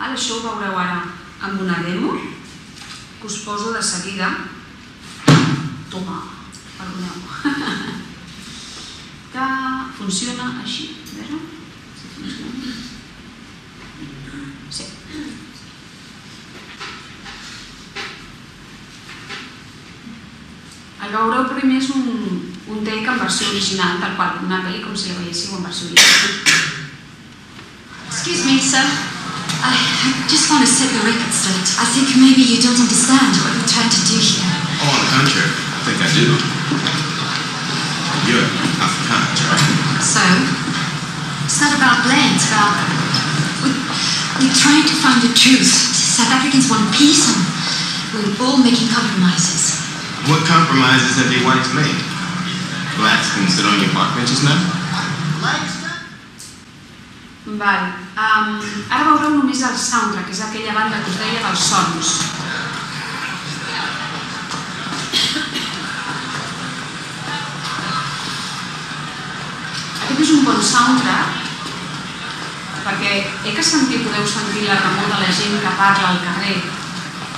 Això ho veureu ara amb una demo que us poso de seguida. Toma, perdoneu. Que funciona així. A veure si funciona. Sí. El que veureu primer és un take en versió original, tal qual, una pel·li com si la veiéssiu en versió original. Excuse me, sir. I just want to set the record straight. I think maybe you don't understand what we're trying to do here. Oh, on the contrary, I think I do. You're Afrikaans, right? So, it's not about blame, it's about... We're trying to find the truth. South Africans want peace and we're all making compromises. What compromises have you whites made? Blacks can sit on your park benches now? Val. Ara veureu només el soundtrack, que és aquella banda que us deia dels sons. Aquest és un bon soundtrack perquè que podeu sentir la remor de la gent que parla al carrer,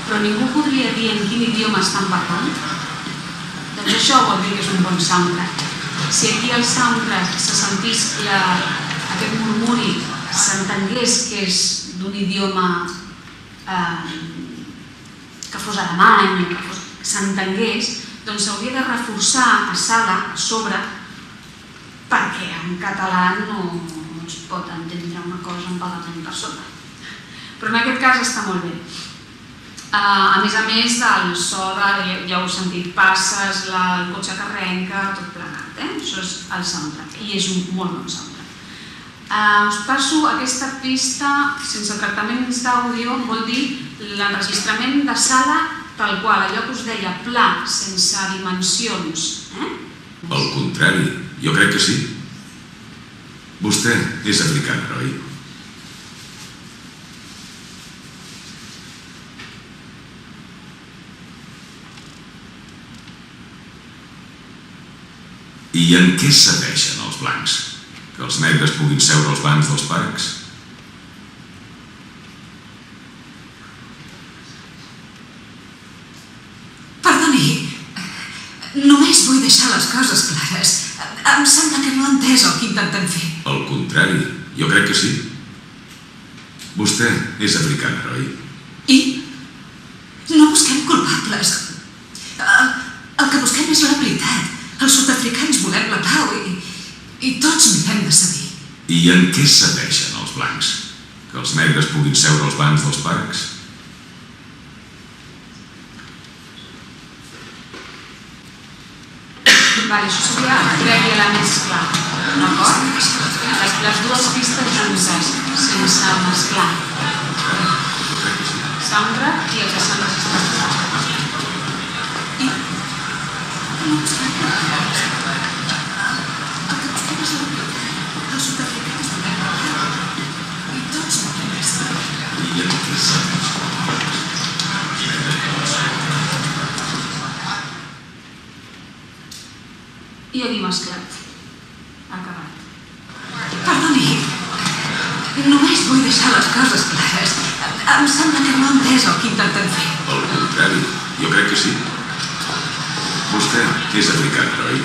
però ningú podria dir en quin idioma estan parlant. Doncs això vol dir que és un bon soundtrack. Si aquí al soundtrack se sentís aquest murmuri, s'entengués que és d'un idioma que fos alemany, que s'entengués, doncs s'hauria de reforçar a sala, a sobre, perquè en català no es pot entendre una cosa en pagament per sota. Però en aquest cas està molt bé. A més del so, ja heu sentit passes, el cotxe que arrenca, tot plegat. Això és el soundtrack i és un molt bon soundtrack. Us passo aquesta pista sense tractaments d'àudio, vol dir l'enregistrament de sala tal qual, allò que us deia, pla, sense dimensions. Al contrari, jo crec que sí. Vostè és africana, oi? I en què cedeixen els blancs? Que els negres puguin seure als bancs dels parcs? Perdoni, només vull deixar les coses clares. Em sembla que no ha entès el que intentem fer. Al contrari, jo crec que sí. Vostè és africana, oi? I? No busquem culpables. El que busquem és la veritat. Els sud-africans volem la pau i tots n'hem de cedir. I en què cedeixen els blancs? Que els negres puguin seure als bancs dels parcs? Això seria, crec, la mescla, d'acord? Les dues pistes juntes, sense mesclar. Soundtrack i el que s'han registrat. I? Els sud-africans volem la pau i tots n'hem de cedir. I en què cedeixen? I aquí mesclat. Acabat. Perdoni, només vull deixar les coses clares. Em sembla que no ha entès el que intentem fer. Al contrari, jo crec que sí. Vostè és africana, oi?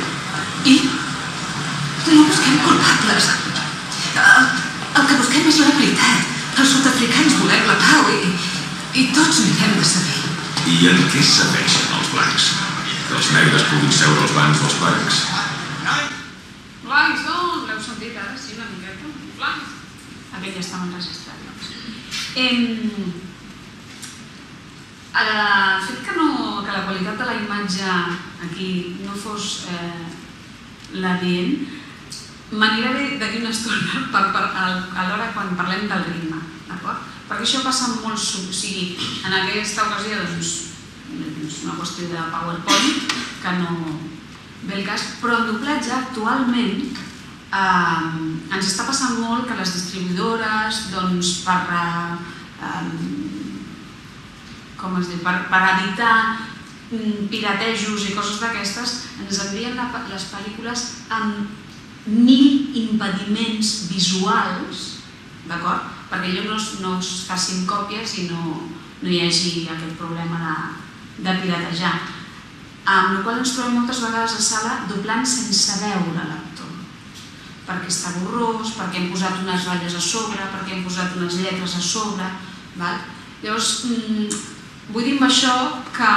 I? No busquem culpables. El que busquem és la veritat. Els sud-africans volem la pau i tots n'hem de cedir. I en què cedeixen els blancs? Que els negres puguin seure als bancs dels parcs? Blancs, doncs, l'heu sentit ara, sí, una miqueta. Blancs. Aquest ja estava enregistrat, doncs. El fet que la qualitat de la imatge aquí no fos l'adient, m'anirà bé d'aquí una estona a l'hora quan parlem del ritme, d'acord? Perquè això passa molt, o sigui, en aquesta ocasió, doncs, és una qüestió de PowerPoint, que no ve el cas, però en doblatge actualment ens està passant molt que les distribuïdores, doncs, per evitar piratejos i coses d'aquestes, ens envien les pel·lícules amb 1000 impediments visuals, d'acord? perquè allò no es facin còpies i no hi hagi aquest problema de piratejar. Amb la qual ens trobem moltes vegades a sala doblant sense veure l'actor, perquè està borrós, perquè hem posat unes ratlles a sobre, perquè hem posat unes lletres a sobre. Llavors, vull dir amb això que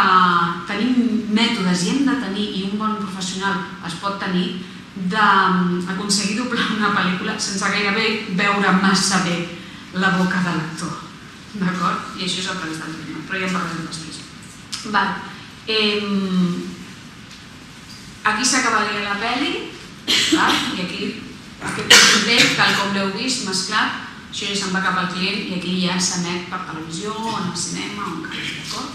tenim mètodes i hem de tenir, i un bon professional es pot tenir, d'aconseguir doblar una pel·lícula sense gairebé veure massa bé la boca de l'actor. D'acord? I això és a través del cinema, però ja en parlarem després. Aquí s'acabaria la pel·li, i aquí aquest context, tal com l'heu vist, mesclat, això ja se'n va cap al client i aquí ja s'emet per televisió, en el cinema, on calgui, d'acord?